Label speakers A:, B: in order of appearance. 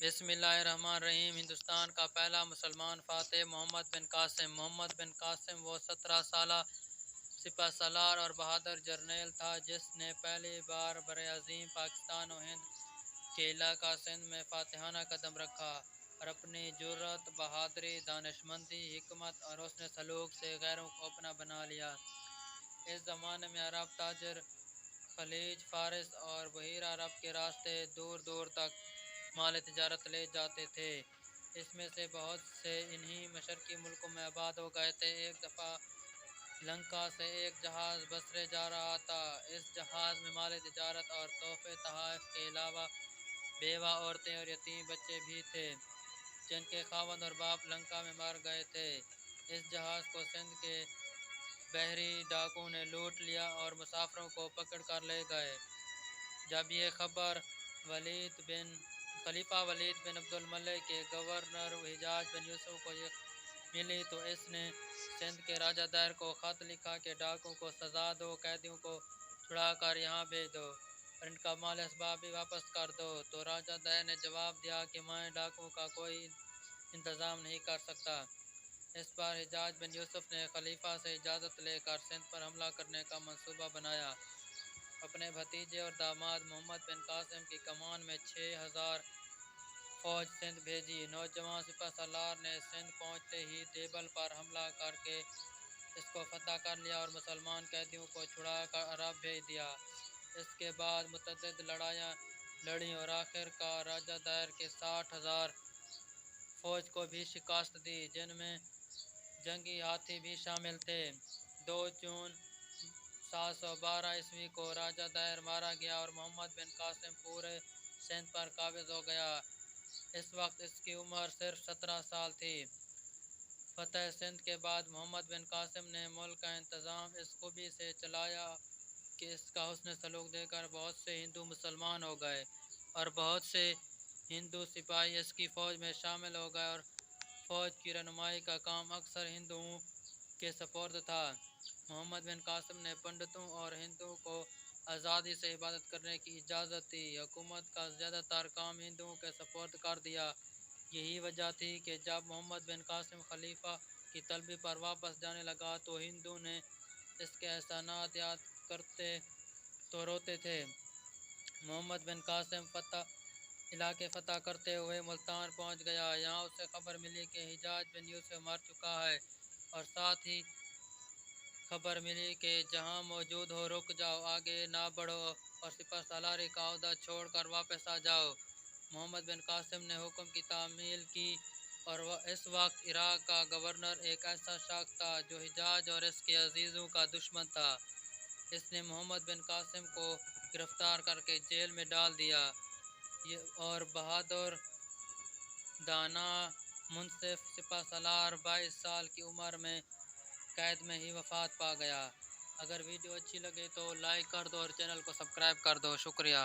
A: बिस्मिल्लाहिर्रहमानिर्रहीम। हिंदुस्तान का पहला मुसलमान फातेह मोहम्मद बिन कासिम। मोहम्मद बिन कासिम वो 17 साल सिपहसालार और बहादुर जर्नैल था जिसने पहली बार बरअज़ीम पाकिस्तान और हिंद के इलाका सिंध में फातिहाना कदम रखा और अपनी जुर्रत, बहादुरी, दानिशमंदी, हिकमत और हुस्न सलूक से गैरों को अपना बना लिया। इस ज़माने में अरब ताजर खलीज, फारिस और बहीरा अरब के रास्ते दूर दूर तक माल तिजारत ले जाते थे। इसमें से बहुत से इन्हीं मशरकी मुल्कों में आबाद हो गए थे। एक दफ़ा लंका से एक जहाज़ बसरे जा रहा था। इस जहाज़ में माल तिजारत और तोहफे तहाइफ के अलावा बेवा औरतें और यतीम बच्चे भी थे जिनके खावंद और बाप लंका में मर गए थे। इस जहाज़ को सिंध के बहरी डाकुओं ने लूट लिया और मुसाफिरों को पकड़ कर ले गए। जब ये खबर खलीफा वलीद बिन अब्दुल मलिक के गवर्नर हिजाज बिन यूसुफ को मिली तो इसने सिंध के राजा दैर को ख़त लिखा कि डाकुओं को सज़ा दो, कैदियों को छुड़ा कर यहाँ भेज दो और इनका माल असबाब भी वापस कर दो। तो राजा दैर ने जवाब दिया कि मैं डाकुओं का कोई इंतज़ाम नहीं कर सकता। इस पर हिजाज बिन यूसुफ ने खलीफा से इजाज़त लेकर सिंध पर हमला करने का मंसूबा बनाया। अपने भतीजे और दामाद मोहम्मद बिन कासिम की कमान में 6000 फौज सिंध भेजी। नौजवान सिपहसालार ने सिंध पहुंचते ही देवल पर हमला करके इसको फतह कर लिया और मुसलमान कैदियों को छुड़ा कर अरब भेज दिया। इसके बाद मुतअद्दिद लड़ाइयाँ लड़ी और आखिरकार राजा दैर के 60,000 फौज को भी शिकस्त दी जिनमें जंगी हाथी भी शामिल थे। 2 जून 712 ईस्वी को राजा दैर मारा गया और मोहम्मद बिन कासिम पूरे सिंध पर काबिज हो गया। इस वक्त इसकी उम्र सिर्फ 17 साल थी। फतह सिंध के बाद मोहम्मद बिन कासिम ने मुल्क का इंतज़ाम इस खूबी से चलाया कि इसका हुस्न सलूक देखकर बहुत से हिंदू मुसलमान हो गए और बहुत से हिंदू सिपाही इसकी फ़ौज में शामिल हो गए और फ़ौज की रहनुमाई का काम अक्सर हिंदुओं के सपुर्द था। मोहम्मद बिन कासिम ने पंडितों और हिंदुओं को आज़ादी से इबादत करने की इजाज़त दी। हुकूमत का ज़्यादातर काम हिंदुओं के सपुर्द कर दिया। यही वजह थी कि जब मोहम्मद बिन कासिम खलीफा की तलबी पर वापस जाने लगा तो हिंदू ने इसके एहसानात याद करते तो रोते थे। मोहम्मद बिन कासिम इलाके फ़तह करते हुए मुल्तान पहुंच गया। यहाँ उसे खबर मिली कि हिजाज बिन यूसुफ मर चुका है और साथ ही खबर मिली कि जहाँ मौजूद हो रुक जाओ, आगे ना बढ़ो और सिपहसालारी का ओहदा छोड़ कर वापस आ जाओ। मोहम्मद बिन कासिम ने हुक्म की तामील की और इस वक्त इराक़ का गवर्नर एक ऐसा शख्स था जो हिजाज और इसके अजीज़ों का दुश्मन था। इसने मोहम्मद बिन कासिम को गिरफ्तार करके जेल में डाल दिया और बहादुर, दाना, मुनसिफ सिपहसालार 22 साल की उम्र में कैद में ही वफ़ात पा गया। अगर वीडियो अच्छी लगे तो लाइक कर दो और चैनल को सब्सक्राइब कर दो। शुक्रिया।